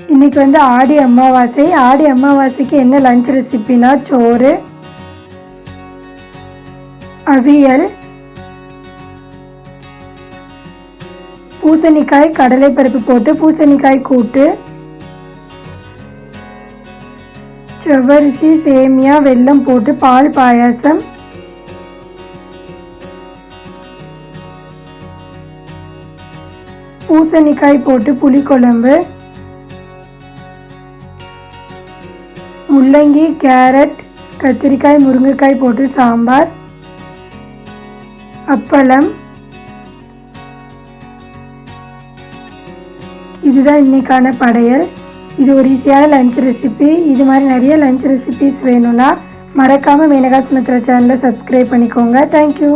இன்றைக்கி வந்து ஆடி அமாவாசை. ஆடி அமாவாசைக்கு என்ன லஞ்ச் ரெசிபினா சோறு, அவியல், பூசணிக்காய் கடலைப்பருப்பு போட்டு பூசணிக்காய் கூட்டு, செவ்வரிசி சேமியா வெல்லம் போட்டு பால் பாயாசம், பூசணிக்காய் போட்டு புளிக்குழம்பு, முள்ளங்கி கேரட் கத்திரிக்காய் முருங்கைக்காய் போட்டு சாம்பார், அப்பளம். இதுதான் இன்னைக்கான படையல். இது ஒரு ஈஸியான லஞ்ச் ரெசிபி. இது மாதிரி நிறைய லஞ்ச் ரெசிபிஸ் வேணும்னா மறக்காமல் மீனகாசனத்தில் சேனலை சப்ஸ்கிரைப் பண்ணிக்கோங்க. தேங்க்யூ.